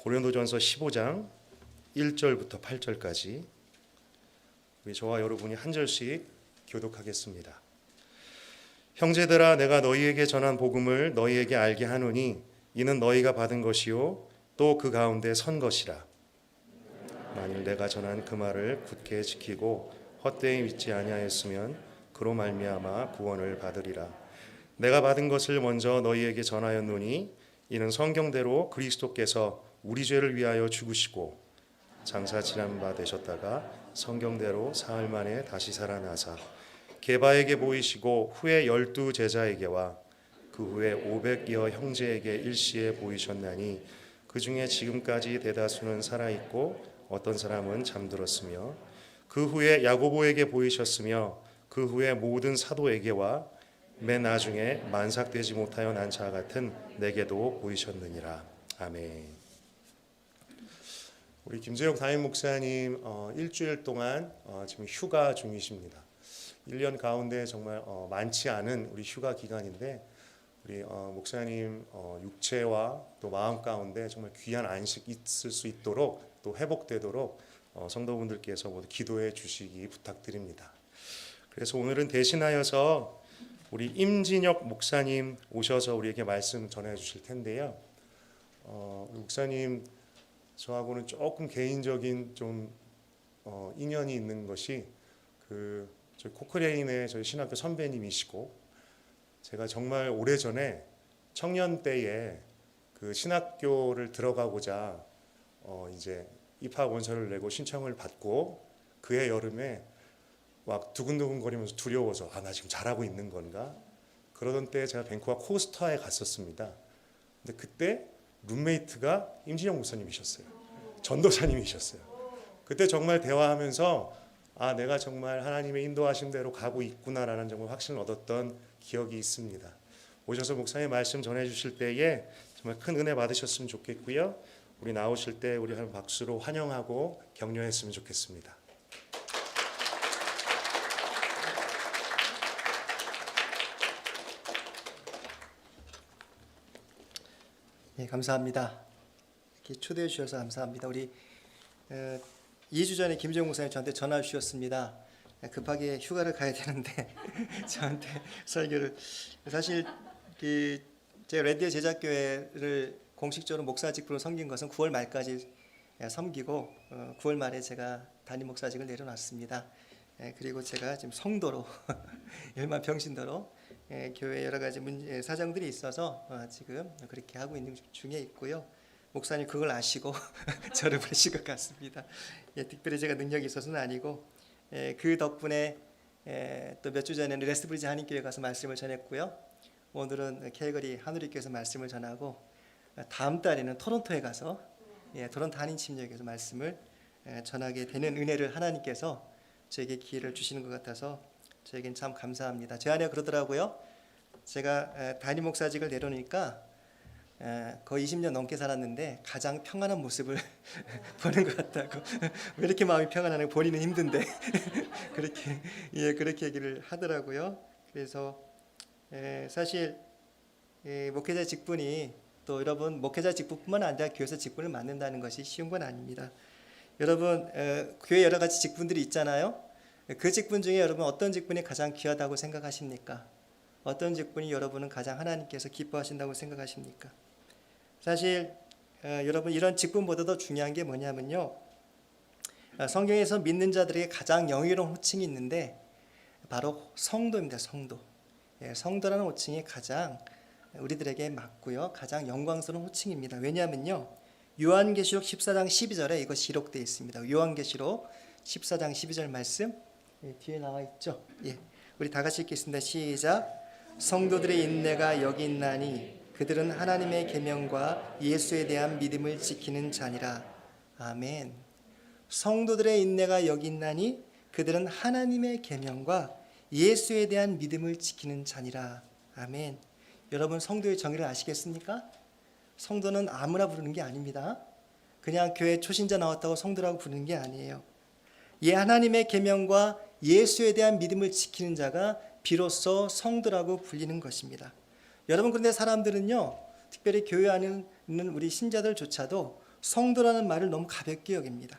고린도전서 15장 1절부터 8절까지 우리 저와 여러분이 한 절씩 교독하겠습니다. 형제들아, 내가 너희에게 전한 복음을 너희에게 알게 하노니 이는 너희가 받은 것이요 또 그 가운데 선 것이라. 만일 내가 전한 그 말을 굳게 지키고 헛되이 믿지 아니하였으면 그로 말미암아 구원을 받으리라. 내가 받은 것을 먼저 너희에게 전하였노니 이는 성경대로 그리스도께서 우리 죄를 위하여 죽으시고 장사 지난 바 되셨다가 성경대로 사흘 만에 다시 살아나사 게바에게 보이시고 후에 12 제자에게와 그 후에 500여 형제에게 일시에 보이셨나니 그 중에 지금까지 대다수는 살아있고 어떤 사람은 잠들었으며 그 후에 야고보에게 보이셨으며 그 후에 모든 사도에게와 맨 나중에 만삭되지 못하여 난 자 같은 내게도 보이셨느니라. 아멘. 우리 김재욱 담임 목사님 일주일 동안 지금 휴가 중이십니다. 1년 가운데 정말 많지 않은 우리 휴가 기간인데 우리 목사님 육체와 또 마음 가운데 정말 귀한 안식 있을 수 있도록 또 회복되도록 성도분들께서 모두 기도해 주시기 부탁드립니다. 그래서 오늘은 대신하여서 우리 임진혁 목사님 오셔서 우리에게 말씀 전해 주실 텐데요. 우리 목사님 저하고는 조금 개인적인 좀 인연이 있는 것이 저희 코크레인의 저희 신학교 선배님이시고 제가 정말 오래전에 청년 때에 그 신학교를 들어가고자 이제 입학 원서를 내고 신청을 받고 그해 여름에 막 두근두근 거리면서 두려워서 나 지금 잘하고 있는 건가? 그러던 때에 제가 밴쿠버 코스타에 갔었습니다. 근데 그때 룸메이트가 임진영 목사님이셨어요. 전도사님이셨어요. 그때 정말 대화하면서 내가 정말 하나님의 인도하신 대로 가고 있구나라는 정말 확신을 얻었던 기억이 있습니다. 오셔서 목사님 말씀 전해주실 때에 정말 큰 은혜 받으셨으면 좋겠고요. 우리 나오실 때 우리 한 박수로 환영하고 격려했으면 좋겠습니다. 네, 감사합니다. 이렇게 초대해 주셔서 감사합니다. 우리 2주 전에 김재용 목사님 저한테 전화 주셨습니다. 급하게 휴가를 가야 되는데 저한테 설교를 사실 제가 레디오 제자교회를 공식적으로 목사 직분으로 섬긴 것은 9월 말까지 섬기고 9월 말에 제가 담임 목사직을 내려놨습니다. 그리고 제가 지금 성도로 일반 평신도로 교회 여러 가지 사정들이 있어서 지금 그렇게 하고 있는 중에 있고요. 목사님 그걸 아시고 저를 보실 것 같습니다. 특별히 제가 능력이 있어서는 아니고 그 덕분에 또 몇 주 전에는 레스브리지 한인교회 가서 말씀을 전했고요. 오늘은 캘거리 한우리교회에서 말씀을 전하고 다음 달에는 토론토에 가서 토론토 한인침략에서 말씀을 전하게 되는 은혜를 하나님께서 저에게 기회를 주시는 것 같아서 저에겐 참 감사합니다. 제 아내가 그러더라고요. 제가 담임 목사직을 내려놓으니까 거의 20년 넘게 살았는데 가장 평안한 모습을 보는 것 같다고. 왜 이렇게 마음이 평안하냐고 본인은 힘든데 그렇게 얘기를 하더라고요. 그래서 사실 목회자 직분이 또 여러분 목회자 직분뿐만 아니라 교회에서 직분을 맡는다는 것이 쉬운 건 아닙니다. 여러분 교회 여러 가지 직분들이 있잖아요. 그 직분 중에 여러분 어떤 직분이 가장 귀하다고 생각하십니까? 어떤 직분이 여러분은 가장 하나님께서 기뻐하신다고 생각하십니까? 사실 여러분 이런 직분보다 더 중요한 게 뭐냐면요. 성경에서 믿는 자들에게 가장 영예로운 호칭이 있는데 바로 성도입니다. 성도. 성도라는 호칭이 가장 우리들에게 맞고요. 가장 영광스러운 호칭입니다. 왜냐하면요. 요한계시록 14장 12절에 이것이 기록되어 있습니다. 요한계시록 14장 12절 말씀 뒤에 나와 있죠. 우리 다 같이 읽겠습니다. 시작. 성도들의 인내가 여기 있나니 그들은 하나님의 계명과 예수에 대한 믿음을 지키는 자니라. 아멘. 성도들의 인내가 여기 있나니 그들은 하나님의 계명과 예수에 대한 믿음을 지키는 자니라. 아멘. 여러분 성도의 정의를 아시겠습니까? 성도는 아무나 부르는 게 아닙니다. 그냥 교회 초신자 나왔다고 성도라고 부르는 게 아니에요. 하나님의 계명과 예수에 대한 믿음을 지키는 자가 비로소 성도라고 불리는 것입니다. 여러분 그런데 사람들은요, 특별히 교회 안에 있는 우리 신자들조차도 성도라는 말을 너무 가볍게 여깁니다.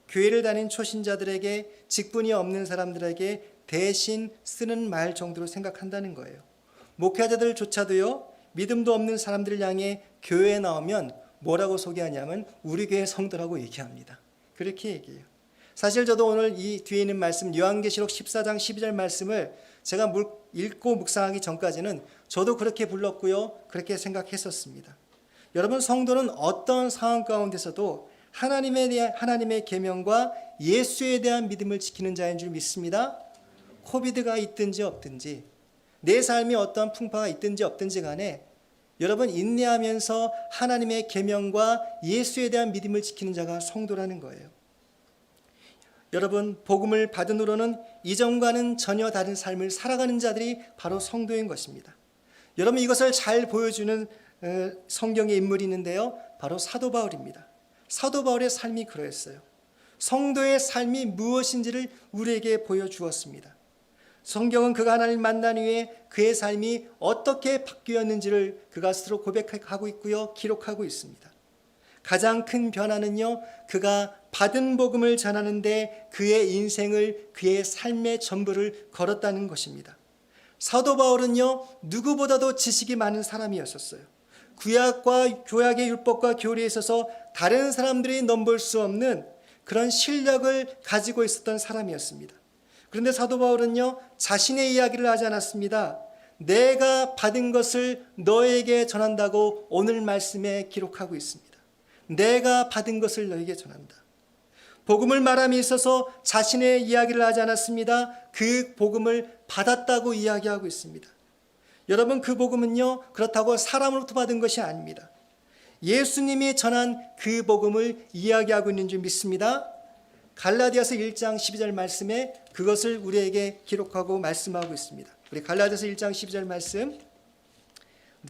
교회를 다닌 초신자들에게, 직분이 없는 사람들에게 대신 쓰는 말 정도로 생각한다는 거예요. 목회자들조차도요, 믿음도 없는 사람들을 향해 교회에 나오면 뭐라고 소개하냐면 우리 교회 성도라고 얘기합니다. 그렇게 얘기해요. 사실 저도 오늘 이 뒤에 있는 말씀, 요한계시록 14장 12절 말씀을 제가 읽고 묵상하기 전까지는 저도 그렇게 불렀고요, 그렇게 생각했었습니다. 여러분, 성도는 어떤 상황 가운데서도 하나님의 계명과 예수에 대한 믿음을 지키는 자인 줄 믿습니다. 코비드가 있든지 없든지, 내 삶이 어떤 풍파가 있든지 없든지 간에 여러분, 인내하면서 하나님의 계명과 예수에 대한 믿음을 지키는 자가 성도라는 거예요. 여러분, 복음을 받은 후로는 이전과는 전혀 다른 삶을 살아가는 자들이 바로 성도인 것입니다. 여러분, 이것을 잘 보여주는 성경의 인물이 있는데요, 바로 사도 바울입니다. 사도 바울의 삶이 그러했어요. 성도의 삶이 무엇인지를 우리에게 보여주었습니다. 성경은 그가 하나님을 만난 후에 그의 삶이 어떻게 바뀌었는지를 그가 스스로 고백하고 있고요, 기록하고 있습니다. 가장 큰 변화는요, 그가 받은 복음을 전하는데 그의 인생을, 그의 삶의 전부를 걸었다는 것입니다. 사도 바울은요, 누구보다도 지식이 많은 사람이었었어요. 구약과 구약의 율법과 교리에 있어서 다른 사람들이 넘볼 수 없는 그런 실력을 가지고 있었던 사람이었습니다. 그런데 사도 바울은요, 자신의 이야기를 하지 않았습니다. 내가 받은 것을 너에게 전한다고 오늘 말씀에 기록하고 있습니다. 내가 받은 것을 너에게 전한다. 복음을 말함에 있어서 자신의 이야기를 하지 않았습니다. 그 복음을 받았다고 이야기하고 있습니다. 여러분, 그 복음은요, 그렇다고 사람으로부터 받은 것이 아닙니다. 예수님이 전한 그 복음을 이야기하고 있는 줄 믿습니다. 갈라디아서 1장 12절 말씀에 그것을 우리에게 기록하고 말씀하고 있습니다. 우리 갈라디아서 1장 12절 말씀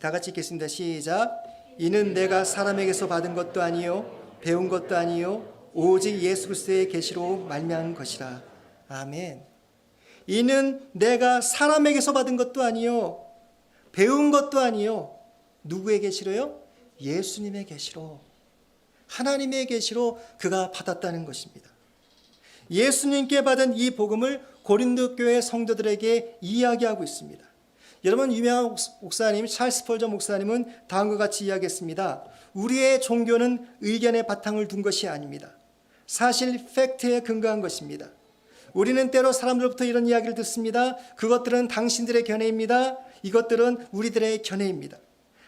다 같이 읽겠습니다. 시작. 이는 내가 사람에게서 받은 것도 아니요 배운 것도 아니요 오직 예수 그리스도의 계시로 말미암은 것이라. 아멘. 이는 내가 사람에게서 받은 것도 아니요 배운 것도 아니요 누구의 계시로요? 예수님의 계시로, 하나님의 계시로 그가 받았다는 것입니다. 예수님께 받은 이 복음을 고린도 교회 성도들에게 이야기하고 있습니다. 여러분, 유명한 목사님 찰스 스펄전 목사님은 다음과 같이 이야기했습니다. 우리의 종교는 의견의 바탕을 둔 것이 아닙니다. 사실 팩트에 근거한 것입니다. 우리는 때로 사람들로부터 이런 이야기를 듣습니다. 그것들은 당신들의 견해입니다. 이것들은 우리들의 견해입니다.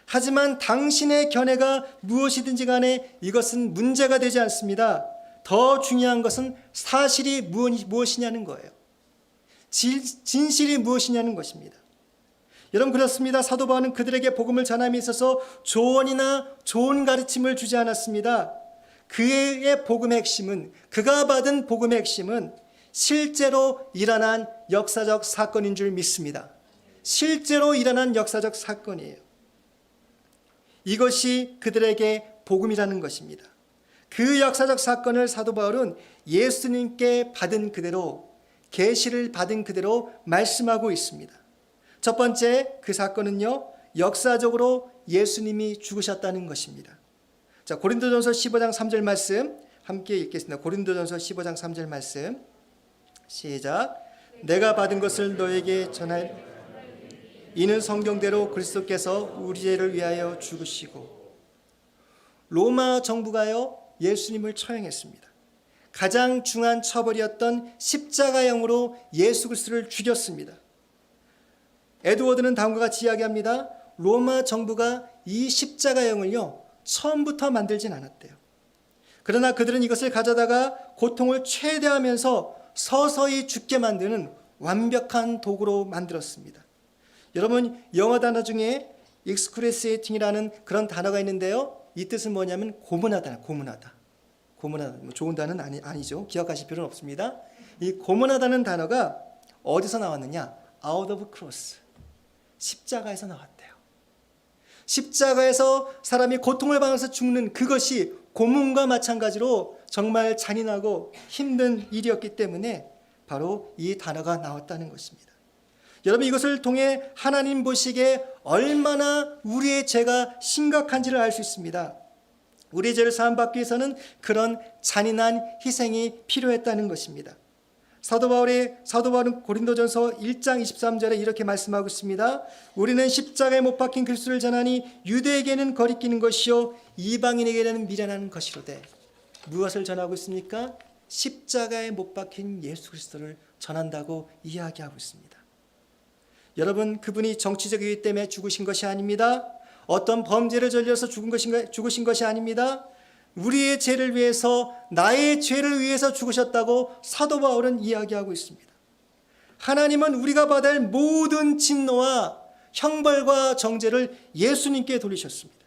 하지만 당신의 견해가 무엇이든지 간에 이것은 문제가 되지 않습니다. 더 중요한 것은 사실이 무엇이냐는 거예요. 진실이 무엇이냐는 것입니다. 여러분, 그렇습니다. 사도 바울은 그들에게 복음을 전함에 있어서 조언이나 좋은 가르침을 주지 않았습니다. 그의 복음의 핵심은, 그가 받은 복음의 핵심은 실제로 일어난 역사적 사건인 줄 믿습니다. 실제로 일어난 역사적 사건이에요. 이것이 그들에게 복음이라는 것입니다. 그 역사적 사건을 사도 바울은 예수님께 받은 그대로, 계시를 받은 그대로 말씀하고 있습니다. 첫 번째, 그 사건은요, 역사적으로 예수님이 죽으셨다는 것입니다. 자, 고린도전서 15장 3절 말씀 함께 읽겠습니다. 고린도전서 15장 3절 말씀 시작. 내가 받은 것을 너에게 전할 이는 성경대로 그리스도께서 우리 죄를 위하여 죽으시고. 로마 정부가요, 예수님을 처형했습니다. 가장 중한 처벌이었던 십자가형으로 예수 그리스도를 죽였습니다. 에드워드는 다음과 같이 이야기합니다. 로마 정부가 이 십자가형을요, 처음부터 만들진 않았대요. 그러나 그들은 이것을 가져다가 고통을 최대화하면서 서서히 죽게 만드는 완벽한 도구로 만들었습니다. 여러분, 영어 단어 중에 excruciating이라는 그런 단어가 있는데요, 이 뜻은 뭐냐면 고문하다, 고문하다. 고문하다, 뭐 좋은 단어는 아니죠. 기억하실 필요는 없습니다. 이 고문하다는 단어가 어디서 나왔느냐? out of cross, 십자가에서 나왔대요. 십자가에서 사람이 고통을 받아서 죽는 그것이 고문과 마찬가지로 정말 잔인하고 힘든 일이었기 때문에 바로 이 단어가 나왔다는 것입니다. 여러분, 이것을 통해 하나님 보시기에 얼마나 우리의 죄가 심각한지를 알 수 있습니다. 우리 죄를 사함받기 위해서는 그런 잔인한 희생이 필요했다는 것입니다. 사도 바울은 고린도전서 1장 23절에 이렇게 말씀하고 있습니다. 우리는 십자가에 못 박힌 그리스도를 전하니 유대에게는 거리끼는 것이요 이방인에게는 미련한 것이로되. 무엇을 전하고 있습니까? 십자가에 못 박힌 예수 그리스도를 전한다고 이야기하고 있습니다. 여러분, 그분이 정치적 이유 때문에 죽으신 것이 아닙니다. 어떤 범죄를 저질러서 죽으신 것이 아닙니다. 우리의 죄를 위해서, 나의 죄를 위해서 죽으셨다고 사도 바울은 이야기하고 있습니다. 하나님은 우리가 받을 모든 진노와 형벌과 정죄를 예수님께 돌리셨습니다.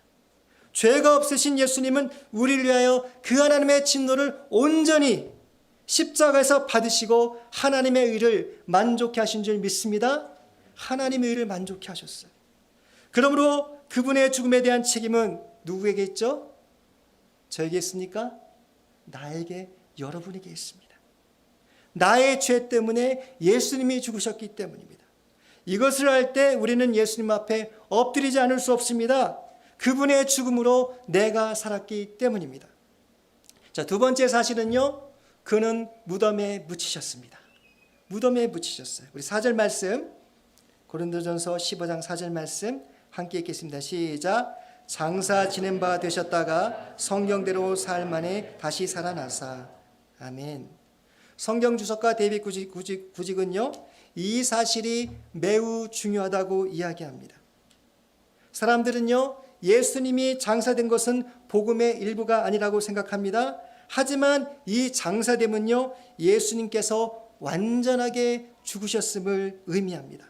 죄가 없으신 예수님은 우리를 위하여 그 하나님의 진노를 온전히 십자가에서 받으시고 하나님의 의를 만족케 하신 줄 믿습니다. 하나님의 의를 만족케 하셨어요. 그러므로 그분의 죽음에 대한 책임은 누구에게 있죠? 저에게 있습니까? 나에게, 여러분에게 있습니다. 나의 죄 때문에 예수님이 죽으셨기 때문입니다. 이것을 할 때 우리는 예수님 앞에 엎드리지 않을 수 없습니다. 그분의 죽음으로 내가 살았기 때문입니다. 자, 두 번째 사실은요, 그는 무덤에 묻히셨습니다. 무덤에 묻히셨어요. 우리 4절 말씀, 고린도전서 15장 4절 말씀 함께 읽겠습니다. 시작. 장사 지낸 바 되셨다가 성경대로 사흘 만에 다시 살아나사. 아멘. 성경 주석가 데이빗 구직은요, 이 사실이 매우 중요하다고 이야기합니다. 사람들은요, 예수님이 장사된 것은 복음의 일부가 아니라고 생각합니다. 하지만 이 장사됨은요, 예수님께서 완전하게 죽으셨음을 의미합니다.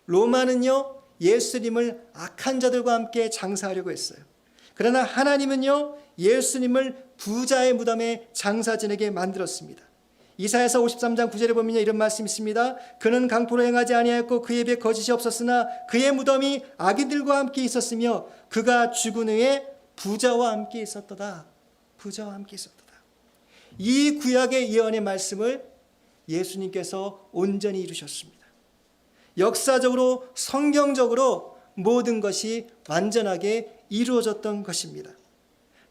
로마는요, 예수님을 악한 자들과 함께 장사하려고 했어요. 그러나 하나님은요, 예수님을 부자의 무덤에 장사 지내게 만들었습니다. 이사야서 53장 9절에 보면 이런 말씀이 있습니다. 그는 강포로 행하지 아니하였고 그의 입에 거짓이 없었으나 그의 무덤이 악인들과 함께 있었으며 그가 죽은 후에 부자와 함께 있었도다. 부자와 함께 있었도다. 이 구약의 예언의 말씀을 예수님께서 온전히 이루셨습니다. 역사적으로, 성경적으로 모든 것이 완전하게 이루어졌던 것입니다.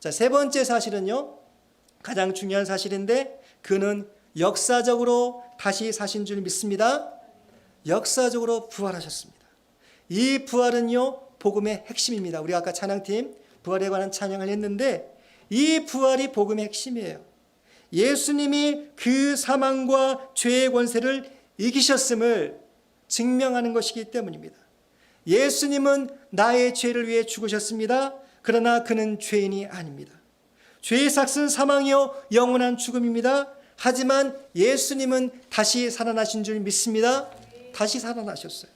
자, 세 번째 사실은요, 가장 중요한 사실인데 그는 역사적으로 다시 사신 줄 믿습니다. 역사적으로 부활하셨습니다. 이 부활은요, 복음의 핵심입니다. 우리 아까 찬양팀 부활에 관한 찬양을 했는데 이 부활이 복음의 핵심이에요. 예수님이 그 사망과 죄의 권세를 이기셨음을 증명하는 것이기 때문입니다. 예수님은 나의 죄를 위해 죽으셨습니다. 그러나 그는 죄인이 아닙니다. 죄의 삭은 사망이요 영원한 죽음입니다. 하지만 예수님은 다시 살아나신 줄 믿습니다. 다시 살아나셨어요.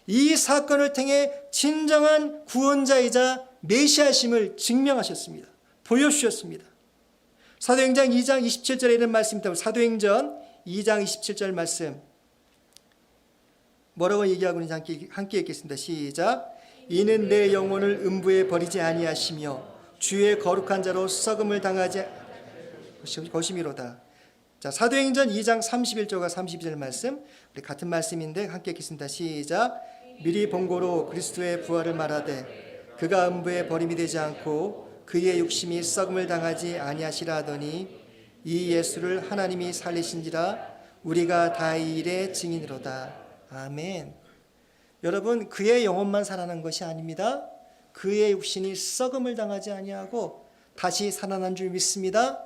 이 사건을 통해 진정한 구원자이자 메시아심을 증명하셨습니다. 보여주셨습니다. 사도행전 2장 27절에 이런 말씀입니다. 사도행전 2장 27절 말씀 뭐라고 얘기하고 있는지 함께 읽겠습니다. 시작. 이는 내 영혼을 음부에 버리지 아니하시며 주의 거룩한 자로 썩음을 당하지 것이미로다. 자, 사도행전 2장 31절과 32절 말씀 우리 같은 말씀인데 함께 읽겠습니다. 시작. 미리 본고로 그리스도의 부활을 말하되 그가 음부에 버림이 되지 않고 그의 육심이 썩음을 당하지 아니하시라 하더니 이 예수를 하나님이 살리신지라 우리가 다 이 일의 증인으로다. 아멘. 여러분, 그의 영혼만 살아난 것이 아닙니다. 그의 육신이 썩음을 당하지 아니하고 다시 살아난 줄 믿습니다.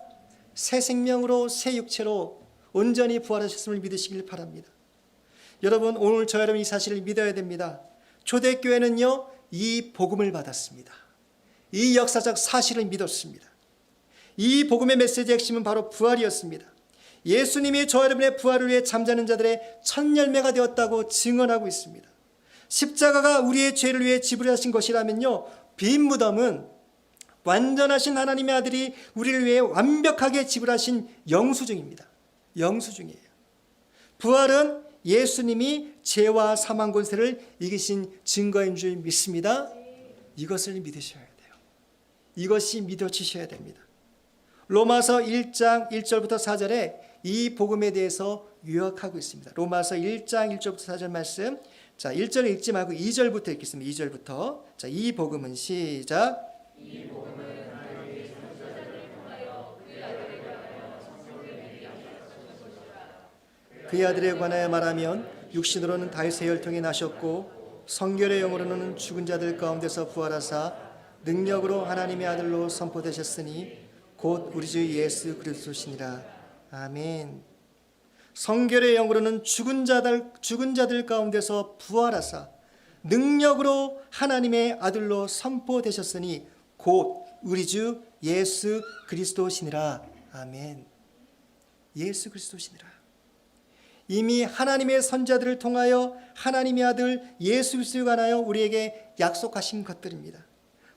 새 생명으로 새 육체로 온전히 부활하셨음을 믿으시길 바랍니다. 여러분, 오늘 저 여러분 이 사실을 믿어야 됩니다. 초대교회는요, 이 복음을 받았습니다. 이 역사적 사실을 믿었습니다. 이 복음의 메시지의 핵심은 바로 부활이었습니다. 예수님이 저 여러분의 부활을 위해 잠자는 자들의 첫 열매가 되었다고 증언하고 있습니다. 십자가가 우리의 죄를 위해 지불하신 것이라면요, 빈 무덤은 완전하신 하나님의 아들이 우리를 위해 완벽하게 지불하신 영수증입니다. 영수증이에요. 부활은 예수님이 죄와 사망 권세를 이기신 증거인 줄 믿습니다. 이것을 믿으셔야 돼요. 이것이 믿어지셔야 됩니다. 로마서 1장 1절부터 4절에 이 복음에 대해서 요약하고 있습니다. 로마서 1장 1절부터 4절 말씀. 자, 1절 읽지 말고 2절부터 읽겠습니다. 2절부터. 자, 이 복음은 시작. 이 복음은 하나님의 그의 아들에 관하여 말하면 육신으로는 다윗의 혈통에 나셨고 성결의 영으로는 죽은 자들 가운데서 부활하사 능력으로 하나님의 아들로 선포되셨으니 곧 우리 주 예수 그리스도시니라. 아멘. 성결의 영으로는 죽은 자들 가운데서 부활하사 능력으로 하나님의 아들로 선포되셨으니 곧 우리 주 예수 그리스도시니라. 아멘. 예수 그리스도시니라. 이미 하나님의 선자들을 통하여 하나님의 아들 예수 그리스도에 관하여 우리에게 약속하신 것들입니다.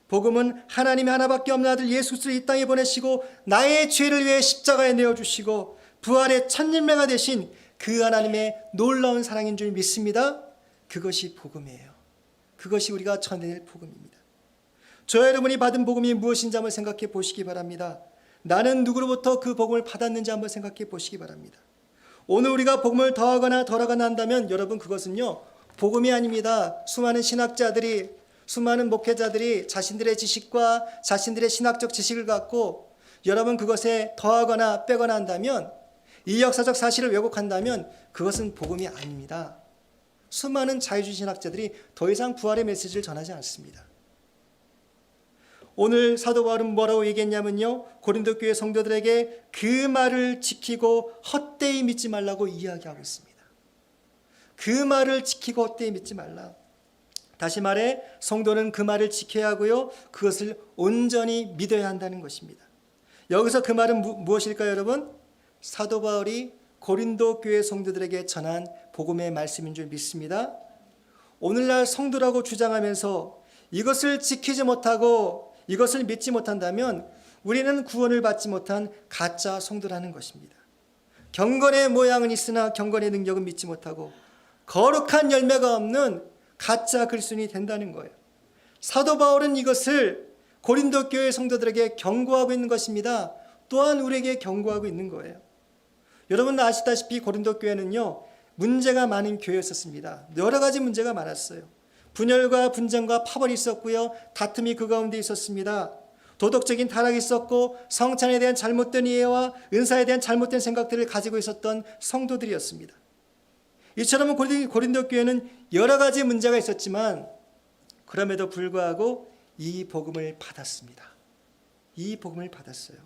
복음은 하나님의 하나밖에 없는 아들 예수 그리스도를 이 땅에 보내시고 나의 죄를 위해 십자가에 내어주시고 부활의 첫 열매가 되신 그 하나님의 놀라운 사랑인 줄 믿습니다. 그것이 복음이에요. 그것이 우리가 전해낼 복음입니다. 저 여러분이 받은 복음이 무엇인지 한번 생각해 보시기 바랍니다. 나는 누구로부터 그 복음을 받았는지 한번 생각해 보시기 바랍니다. 오늘 우리가 복음을 더하거나 덜하거나 한다면 여러분 그것은요 복음이 아닙니다. 수많은 신학자들이 수많은 목회자들이 자신들의 지식과 자신들의 신학적 지식을 갖고 여러분 그것에 더하거나 빼거나 한다면 이 역사적 사실을 왜곡한다면 그것은 복음이 아닙니다. 수많은 자유주의 신학자들이 더 이상 부활의 메시지를 전하지 않습니다. 오늘 사도 바울은 뭐라고 얘기했냐면요 고린도 교회 성도들에게 그 말을 지키고 헛되이 믿지 말라고 이야기하고 있습니다. 그 말을 지키고 헛되이 믿지 말라. 다시 말해 성도는 그 말을 지켜야 하고요 그것을 온전히 믿어야 한다는 것입니다. 여기서 그 말은 무엇일까요 여러분? 사도 바울이 고린도 교회 성도들에게 전한 복음의 말씀인 줄 믿습니다. 오늘날 성도라고 주장하면서 이것을 지키지 못하고 이것을 믿지 못한다면 우리는 구원을 받지 못한 가짜 성도라는 것입니다. 경건의 모양은 있으나 경건의 능력은 믿지 못하고 거룩한 열매가 없는 가짜 그리스도인이 된다는 거예요. 사도 바울은 이것을 고린도 교회 성도들에게 경고하고 있는 것입니다. 또한 우리에게 경고하고 있는 거예요. 여러분 아시다시피 고린도 교회는요 문제가 많은 교회였었습니다. 여러 가지 문제가 많았어요. 분열과 분쟁과 파벌이 있었고요 다툼이 그 가운데 있었습니다. 도덕적인 타락이 있었고 성찬에 대한 잘못된 이해와 은사에 대한 잘못된 생각들을 가지고 있었던 성도들이었습니다. 이처럼 고린도 교회는 여러 가지 문제가 있었지만 그럼에도 불구하고 이 복음을 받았습니다. 이 복음을 받았어요.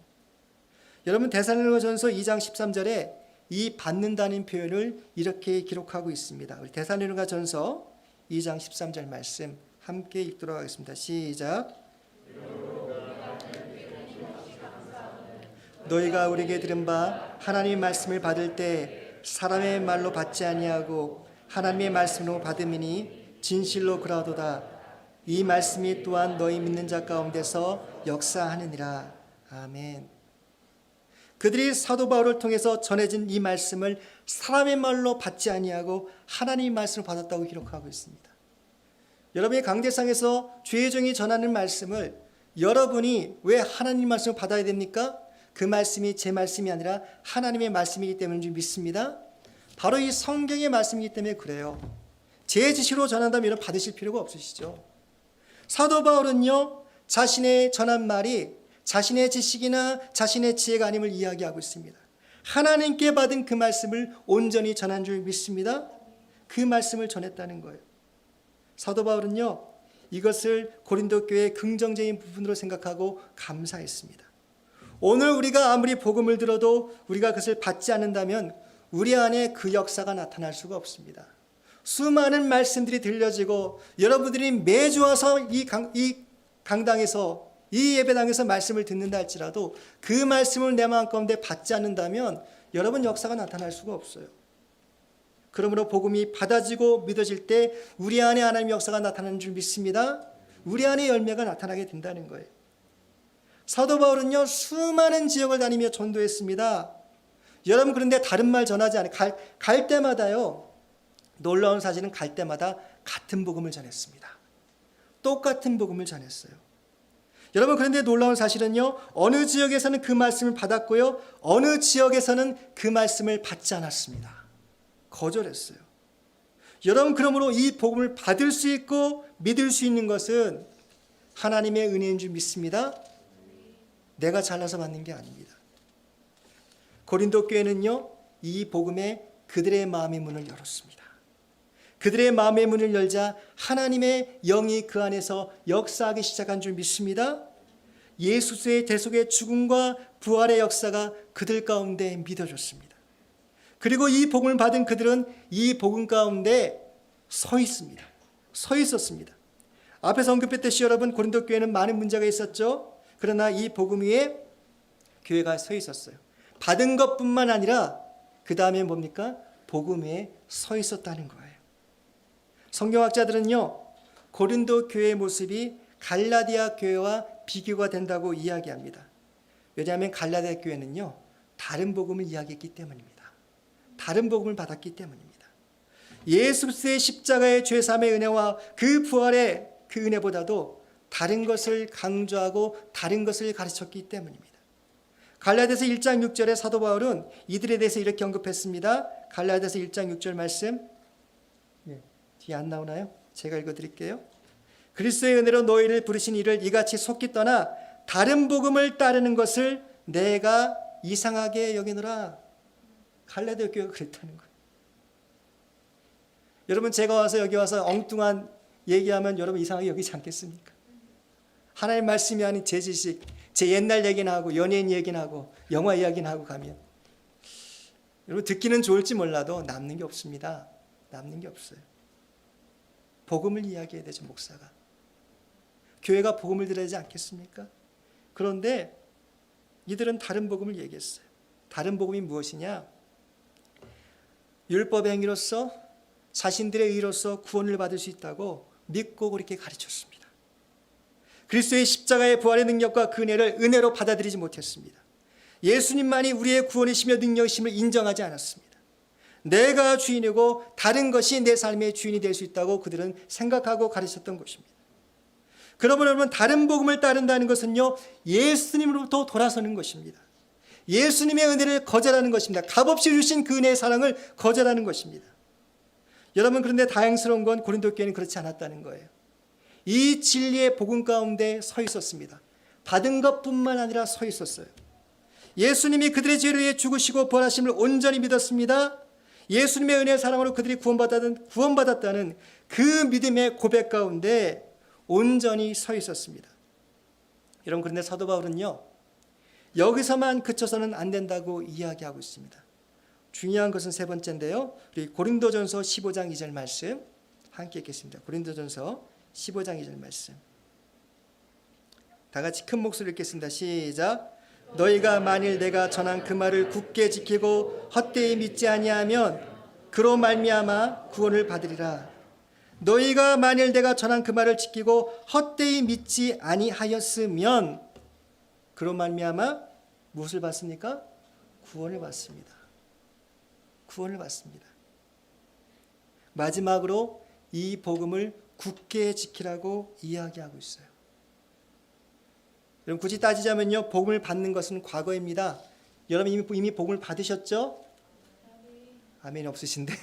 여러분 데살로니가전서 2장 13절에 이 받는다는 표현을 이렇게 기록하고 있습니다. 우리 데살로니가전서 2장 13절 말씀 함께 읽도록 하겠습니다. 시작. 너희가 우리에게 들은 바 하나님의 말씀을 받을 때 사람의 말로 받지 아니하고 하나님의 말씀으로 받음이니 진실로 그러하도다. 이 말씀이 또한 너희 믿는 자 가운데서 역사하느니라. 아멘. 그들이 사도 바울을 통해서 전해진 이 말씀을 사람의 말로 받지 아니하고 하나님의 말씀을 받았다고 기록하고 있습니다. 여러분이 강대상에서 주의 종이 전하는 말씀을 여러분이 왜 하나님의 말씀을 받아야 됩니까? 그 말씀이 제 말씀이 아니라 하나님의 말씀이기 때문인 줄 믿습니다. 바로 이 성경의 말씀이기 때문에 그래요. 제 지시로 전한다면 여러분 받으실 필요가 없으시죠. 사도 바울은요 자신의 전한 말이 자신의 지식이나 자신의 지혜가 아님을 이야기하고 있습니다. 하나님께 받은 그 말씀을 온전히 전한 줄 믿습니다. 그 말씀을 전했다는 거예요. 사도 바울은요 이것을 고린도 교회의 긍정적인 부분으로 생각하고 감사했습니다. 오늘 우리가 아무리 복음을 들어도 우리가 그것을 받지 않는다면 우리 안에 그 역사가 나타날 수가 없습니다. 수많은 말씀들이 들려지고 여러분들이 매주 와서 이 강당에서 이 예배당에서 말씀을 듣는다 할지라도 그 말씀을 내 마음 가운데 받지 않는다면 여러분 역사가 나타날 수가 없어요. 그러므로 복음이 받아지고 믿어질 때 우리 안에 하나님의 역사가 나타나는 줄 믿습니다. 우리 안에 열매가 나타나게 된다는 거예요. 사도 바울은요 수많은 지역을 다니며 전도했습니다. 여러분 그런데 다른 말 전하지 않아요. 갈 때마다요 놀라운 사실은 갈 때마다 같은 복음을 전했습니다. 똑같은 복음을 전했어요. 여러분 그런데 놀라운 사실은요 어느 지역에서는 그 말씀을 받았고요 어느 지역에서는 그 말씀을 받지 않았습니다. 거절했어요. 여러분 그러므로 이 복음을 받을 수 있고 믿을 수 있는 것은 하나님의 은혜인 줄 믿습니다. 내가 잘나서 받는 게 아닙니다. 고린도 교회는요 이 복음에 그들의 마음의 문을 열었습니다. 그들의 마음의 문을 열자 하나님의 영이 그 안에서 역사하기 시작한 줄 믿습니다. 예수의 대속의 죽음과 부활의 역사가 그들 가운데 믿어졌습니다. 그리고 이 복음을 받은 그들은 이 복음 가운데 서 있습니다. 서 있었습니다. 앞에서 언급했듯이 여러분, 고린도 교회는 많은 문제가 있었죠. 그러나 이 복음 위에 교회가 서 있었어요. 받은 것뿐만 아니라 그 다음에 뭡니까? 복음 위에 서 있었다는 거예요. 성경학자들은요, 고린도 교회의 모습이 갈라디아 교회와 비교가 된다고 이야기합니다. 왜냐하면 갈라디아 교회는요, 다른 복음을 이야기했기 때문입니다. 다른 복음을 받았기 때문입니다. 예수 그리스도의 십자가의 죄사함의 은혜와 그 부활의 그 은혜보다도 다른 것을 강조하고 다른 것을 가르쳤기 때문입니다. 갈라디아서 1장 6절에 사도 바울은 이들에 대해서 이렇게 언급했습니다. 갈라디아서 1장 6절 말씀, 뒤에 안 나오나요? 제가 읽어드릴게요. 그리스도의 은혜로 너희를 부르신 이를 이같이 속기 떠나 다른 복음을 따르는 것을 내가 이상하게 여기노라. 갈라디아 교회가 그랬다는 거예요. 여러분, 제가 여기 와서 엉뚱한 얘기하면 여러분 이상하게 여기지 않겠습니까? 하나님 말씀이 아닌 제 지식, 제 옛날 얘기나 하고 연예인 얘기나 하고 영화 이야기나 하고 가면 여러분 듣기는 좋을지 몰라도 남는 게 없습니다. 남는 게 없어요. 복음을 이야기해야 되죠, 목사가. 교회가 복음을 들어야 되지 않겠습니까? 그런데 이들은 다른 복음을 얘기했어요. 다른 복음이 무엇이냐? 율법 행위로서 자신들의 의로서 구원을 받을 수 있다고 믿고 그렇게 가르쳤습니다. 그리스도의 십자가의 부활의 능력과 그 은혜로 받아들이지 못했습니다. 예수님만이 우리의 구원이시며 능력이심을 인정하지 않았습니다. 내가 주인이고 다른 것이 내 삶의 주인이 될 수 있다고 그들은 생각하고 가르쳤던 것입니다. 그러면 여러분, 다른 복음을 따른다는 것은요, 예수님으로부터 돌아서는 것입니다. 예수님의 은혜를 거절하는 것입니다. 값없이 주신 그 은혜의 사랑을 거절하는 것입니다. 여러분, 그런데 다행스러운 건 고린도 교회는 그렇지 않았다는 거예요. 이 진리의 복음 가운데 서 있었습니다. 받은 것뿐만 아니라 서 있었어요. 예수님이 그들의 죄를 위해 죽으시고 부활하심을 온전히 믿었습니다. 예수님의 은혜의 사랑으로 그들이 구원받았다는 그 믿음의 고백 가운데 온전히 서 있었습니다. 여러분, 그런데 사도 바울은요, 여기서만 그쳐서는 안 된다고 이야기하고 있습니다. 중요한 것은 세 번째인데요, 우리 고린도전서 15장 2절 말씀 함께 읽겠습니다. 고린도전서 15장 2절 말씀, 다 같이 큰 목소리로 읽겠습니다. 시작. 너희가 만일 내가 전한 그 말을 굳게 지키고 헛되이 믿지 아니하면 그로 말미암아 구원을 받으리라. 너희가 만일 내가 전한 그 말을 지키고 헛되이 믿지 아니하였으면 그로 말미암아 무엇을 받습니까? 구원을 받습니다. 구원을 받습니다. 마지막으로 이 복음을 굳게 지키라고 이야기하고 있어요. 여러분, 굳이 따지자면요, 복음을 받는 것은 과거입니다. 여러분 이미 복음을 받으셨죠? 아멘이 없으신데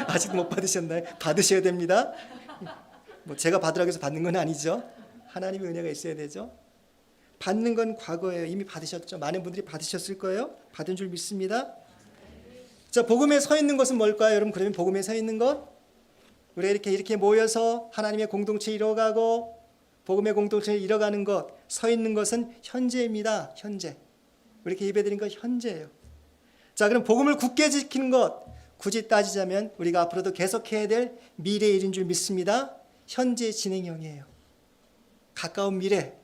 아직 못 받으셨나요? 받으셔야 됩니다. 뭐 제가 받으라고 해서 받는 건 아니죠. 하나님의 은혜가 있어야 되죠. 받는 건 과거예요. 이미 받으셨죠. 많은 분들이 받으셨을 거예요. 받은 줄 믿습니다. 자, 복음에 서 있는 것은 뭘까요? 여러분, 그러면 복음에 서 있는 것, 우리가 이렇게 모여서 하나님의 공동체 이뤄가고 복음의 공동체를 이뤄가는 것, 서 있는 것은 현재입니다. 현재. 이렇게 예배드린 것 현재예요. 자, 그럼 복음을 굳게 지키는 것, 굳이 따지자면 우리가 앞으로도 계속해야 될 미래의 일인 줄 믿습니다. 현재 진행형이에요. 가까운 미래,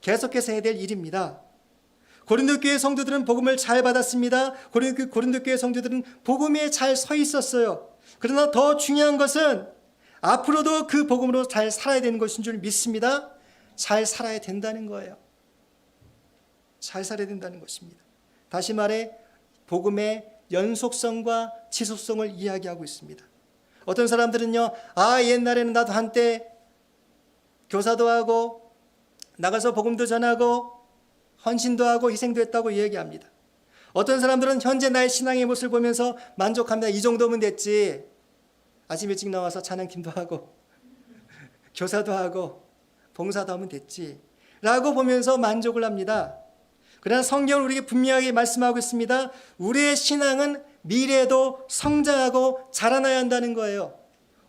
계속해서 해야 될 일입니다. 고린도 교회 성도들은 복음을 잘 받았습니다. 고린도 교회 성도들은 복음에 잘 서 있었어요. 그러나 더 중요한 것은 앞으로도 그 복음으로 잘 살아야 되는 것인 줄 믿습니다. 잘 살아야 된다는 거예요. 잘 살아야 된다는 것입니다. 다시 말해 복음의 연속성과 지속성을 이야기하고 있습니다. 어떤 사람들은요, 옛날에는 나도 한때 교사도 하고 나가서 복음도 전하고 헌신도 하고 희생도 했다고 이야기합니다. 어떤 사람들은 현재 나의 신앙의 모습을 보면서 만족합니다. 이 정도면 됐지. 아침 일찍 나와서 찬양팀도 하고 교사도 하고 봉사도 하면 됐지 라고 보면서 만족을 합니다. 그러나 성경은 우리에게 분명하게 말씀하고 있습니다. 우리의 신앙은 미래도 성장하고 자라나야 한다는 거예요.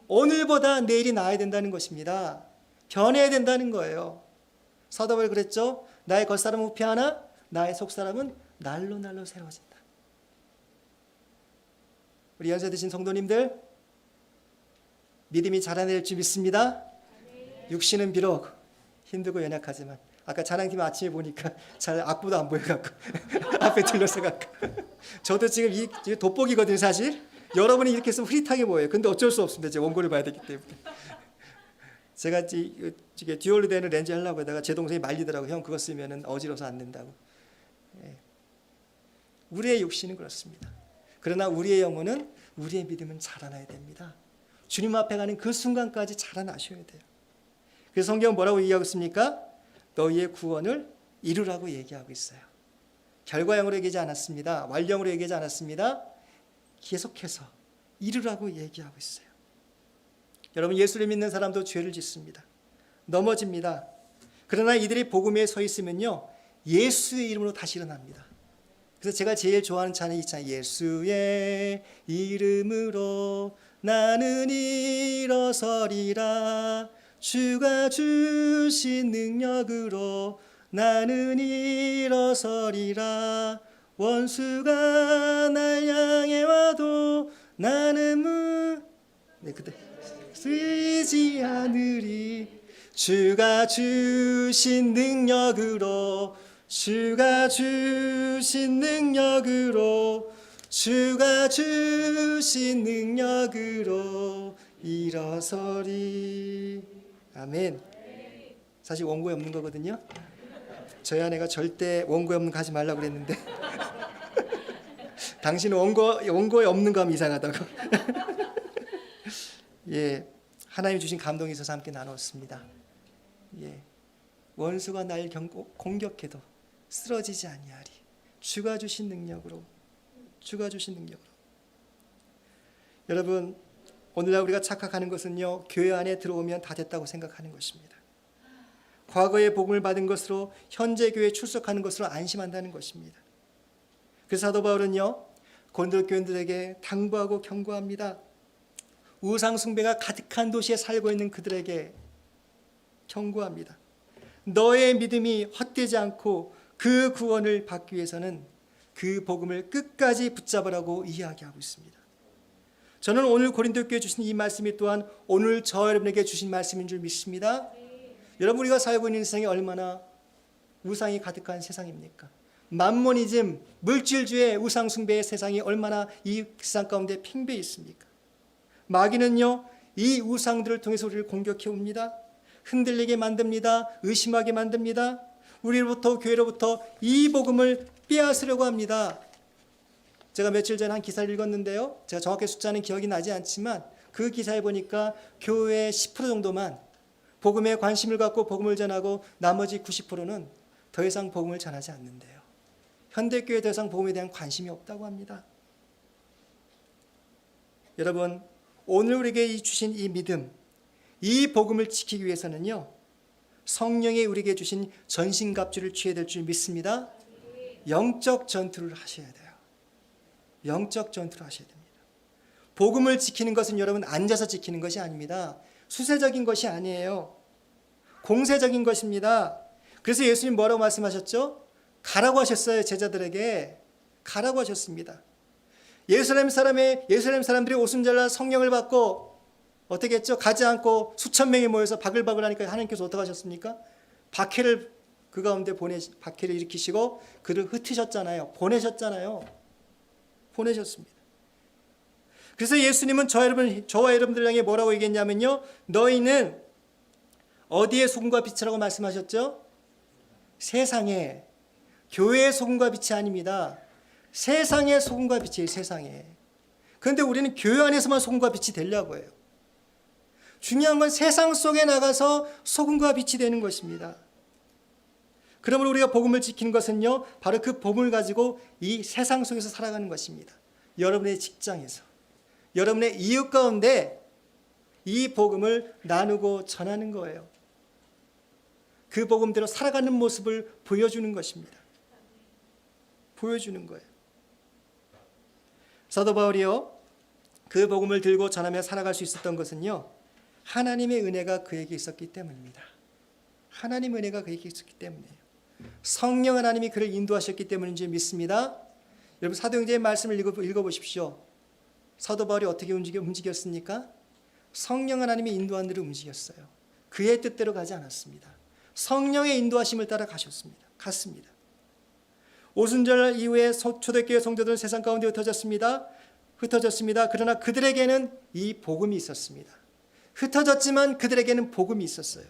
오늘보다 내일이 나아야 된다는 것입니다. 변해야 된다는 거예요. 사도 바울이 그랬죠. 나의 겉사람은 후피하나 나의 속사람은 날로 날로 새로워진다. 우리 연세 드신 성도님들, 믿음이 자라낼 줄 믿습니다. 육신은 비록 힘들고 연약하지만, 아까 찬양팀 아침에 보니까 잘 악보도 안 보여갖고 앞에 들러서 갖고 저도 지금 이 돋보기거든요. 사실 여러분이 이렇게 쓰면 흐릿하게 보여요. 근데 어쩔 수 없습니다. 제가 원고를 봐야 되기 때문에. 제가 이게 듀얼로 되는 렌즈 하려고 하다가 제 동생이 말리더라고요. 형 그거 쓰면 어지러워서 안 된다고. 우리의 육신은 그렇습니다. 그러나 우리의 영혼은, 우리의 믿음은 자라나야 됩니다. 주님 앞에 가는 그 순간까지 자라나셔야 돼요. 그래서 성경은 뭐라고 얘기하고 있습니까? 너희의 구원을 이루라고 얘기하고 있어요. 결과형으로 얘기하지 않았습니다. 완료형으로 얘기하지 않았습니다. 계속해서 이루라고 얘기하고 있어요. 여러분, 예수를 믿는 사람도 죄를 짓습니다. 넘어집니다. 그러나 이들이 복음에 서 있으면요, 예수의 이름으로 다시 일어납니다. 그래서 제가 제일 좋아하는 찬양이 있잖아요. 예수의 이름으로 나는 일어서리라. 주가 주신 능력으로 나는 일어서리라. 원수가 날 향해 와도 나는 그때 쓰지 않으리. 주가 주신 능력으로, 주가 주신 능력으로, 주가 주신 능력으로 일어서리. 아멘. 사실 원고에 없는 거거든요. 저희 아내가 절대 원고에 없는 거 하지 말라고 그랬는데 당신은 원고에 없는 거 하면 이상하다고. 예, 하나님 주신 감동이 있어서 함께 나눴습니다. 예, 원수가 날 공격해도 쓰러지지 아니하리. 주가 주신 능력으로, 주가 주신 능력으로. 여러분, 오늘날 우리가 착각하는 것은요, 교회 안에 들어오면 다 됐다고 생각하는 것입니다. 과거에 복음을 받은 것으로 현재 교회에 출석하는 것으로 안심한다는 것입니다. 그래서 사도 바울은요, 고린도 교인들에게 당부하고 경고합니다. 우상 숭배가 가득한 도시에 살고 있는 그들에게 경고합니다. 너의 믿음이 헛되지 않고 그 구원을 받기 위해서는 그 복음을 끝까지 붙잡으라고 이야기하고 있습니다. 저는 오늘 고린도 교회에 주신 이 말씀이 또한 오늘 저 여러분에게 주신 말씀인 줄 믿습니다. 여러분, 우리가 살고 있는 세상이 얼마나 우상이 가득한 세상입니까? 만모니즘, 물질주의, 우상 숭배의 세상이 얼마나 이 세상 가운데 팽배해 있습니까? 마귀는요, 이 우상들을 통해서 우리를 공격해 옵니다. 흔들리게 만듭니다. 의심하게 만듭니다. 우리로부터, 교회로부터 이 복음을 빼앗으려고 합니다. 제가 며칠 전에 한 기사를 읽었는데요, 제가 정확히 숫자는 기억이 나지 않지만 그 기사에 보니까 교회의 10% 정도만 복음에 관심을 갖고 복음을 전하고 나머지 90%는 더 이상 복음을 전하지 않는데요. 현대교회 더 이상 복음에 대한 관심이 없다고 합니다. 여러분, 오늘 우리에게 주신 이 믿음, 이 복음을 지키기 위해서는요, 성령이 우리에게 주신 전신갑주를 취해야 될 줄 믿습니다. 영적 전투를 하셔야 돼요. 영적 전투를 하셔야 됩니다. 복음을 지키는 것은 여러분 앉아서 지키는 것이 아닙니다. 수세적인 것이 아니에요. 공세적인 것입니다. 그래서 예수님 뭐라고 말씀하셨죠? 가라고 하셨어요. 제자들에게 가라고 하셨습니다. 예루살렘 사람들이 오순절날 성령을 받고 어떻게 했죠? 가지 않고 수천 명이 모여서 바글바글 하니까 하나님께서 어떻게 하셨습니까? 박해를 그 가운데 박해를 일으키시고 그를 흩으셨잖아요. 보내셨잖아요. 보내셨습니다. 그래서 예수님은 저와 여러분들 향해 뭐라고 얘기했냐면요, 너희는 어디의 소금과 빛이라고 말씀하셨죠? 세상에. 교회의 소금과 빛이 아닙니다. 세상의 소금과 빛이에요. 세상에. 그런데 우리는 교회 안에서만 소금과 빛이 되려고 해요. 중요한 건 세상 속에 나가서 소금과 빛이 되는 것입니다. 그러므로 우리가 복음을 지키는 것은요, 바로 그 복음을 가지고 이 세상 속에서 살아가는 것입니다. 여러분의 직장에서, 여러분의 이웃 가운데 이 복음을 나누고 전하는 거예요. 그 복음대로 살아가는 모습을 보여주는 것입니다. 보여주는 거예요. 사도 바울이요 그 복음을 들고 전하며 살아갈 수 있었던 것은요 하나님의 은혜가 그에게 있었기 때문입니다. 하나님의 은혜가 그에게 있었기 때문이에요. 성령 하나님이 그를 인도하셨기 때문인지 믿습니다. 여러분 사도행전의 말씀을 읽어보십시오. 사도 바울이 어떻게 움직였습니까? 성령 하나님이 인도한 대로 움직였어요. 그의 뜻대로 가지 않았습니다. 성령의 인도하심을 따라 갔습니다. 오순절 이후에 초대교회 성도들은 세상 가운데 흩어졌습니다. 그러나 그들에게는 이 복음이 있었습니다. 흩어졌지만 그들에게는 복음이 있었어요.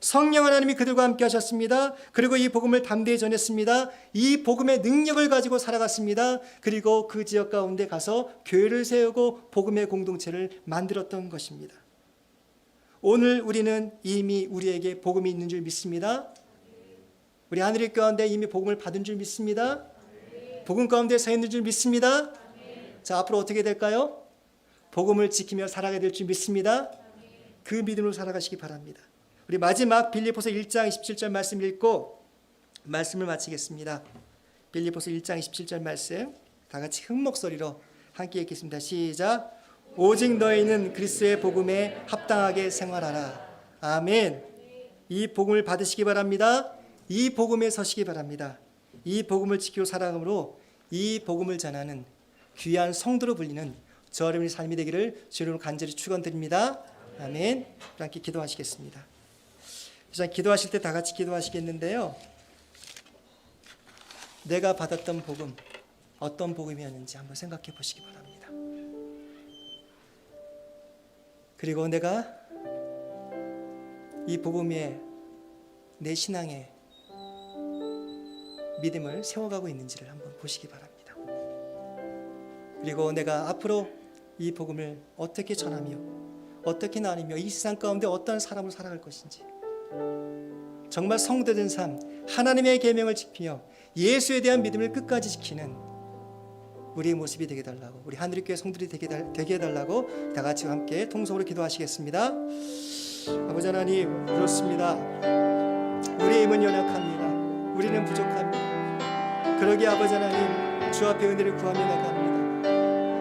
성령 하나님이 그들과 함께 하셨습니다. 그리고 이 복음을 담대히 전했습니다. 이 복음의 능력을 가지고 살아갔습니다. 그리고 그 지역 가운데 가서 교회를 세우고 복음의 공동체를 만들었던 것입니다. 오늘 우리는 이미 우리에게 복음이 있는 줄 믿습니다. 우리 하늘의 가운데 이미 복음을 받은 줄 믿습니다. 복음 가운데 서 있는 줄 믿습니다. 자, 앞으로 어떻게 될까요? 복음을 지키며 살아가야 될 줄 믿습니다. 그 믿음으로 살아가시기 바랍니다. 우리 마지막 빌립보서 1장 27절 말씀 읽고 말씀을 마치겠습니다. 빌립보서 1장 27절 말씀 다 같이 큰 목소리로 함께 읽겠습니다. 시작. 오직 너희는 그리스도의 복음에 합당하게 생활하라. 아멘. 이 복음을 받으시기 바랍니다. 이 복음에 서시기 바랍니다. 이 복음을 지키고 살아감으로 이 복음을 전하는 귀한 성도로 불리는 저 여러분의 삶이 되기를 주님으로 간절히 축원드립니다. 아멘. 함께 기도하시겠습니다. 기도하실 때 다 같이 기도하시겠는데요. 내가 받았던 복음 어떤 복음이었는지 한번 생각해 보시기 바랍니다. 그리고 내가 이 복음에 내 신앙의 믿음을 세워가고 있는지를 한번 보시기 바랍니다. 그리고 내가 앞으로 이 복음을 어떻게 전하며 어떻게 나누며 이 세상 가운데 어떤 사람으로 살아갈 것인지 정말 성도된 삶, 하나님의 계명을 지키며 예수에 대한 믿음을 끝까지 지키는 우리의 모습이 되게 달라고, 우리 하늘의 교회 성도들이 되게 해달라고 다 같이 함께 통성으로 기도하시겠습니다. 아버지 하나님, 그렇습니다. 우리의 힘은 연약합니다. 우리는 부족합니다. 그러기에 아버지 하나님, 주 앞에 은혜를 구하며 나갑니다.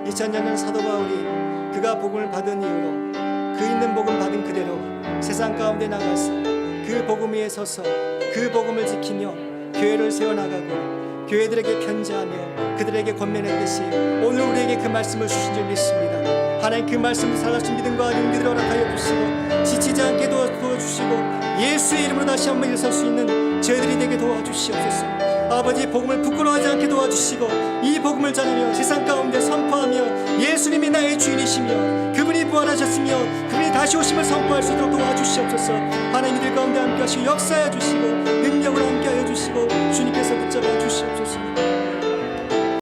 2000년 전 사도 바울이 그가 복음을 받은 이후로 그 있는 복음 받은 그대로 세상 가운데 나가서 그 복음 위에 서서 그 복음을 지키며 교회를 세워나가고 교회들에게 편지하며 그들에게 권면했듯이 오늘 우리에게 그 말씀을 주신 줄 믿습니다. 하나님, 그 말씀을 살아갈 수 있는 믿음과 용기를 허락하여 주시고 지치지 않게 도와주시고 예수의 이름으로 다시 한번 일어설 수 있는 저희들이 되게 도와주시옵소서. 아버지, 복음을 부끄러워하지 않게 도와주시고 이 복음을 전하며 세상 가운데 선포하며 예수님이 나의 주인이시며 그분이 부활하셨으며 그분이 다시 오심을 선포할 수 있도록 도와주시옵소서. 하나님, 이들 가운데 함께 하시고 역사해 주시고 능력으로 함께 하여 주시고 주님께서 붙잡아 주시옵소서.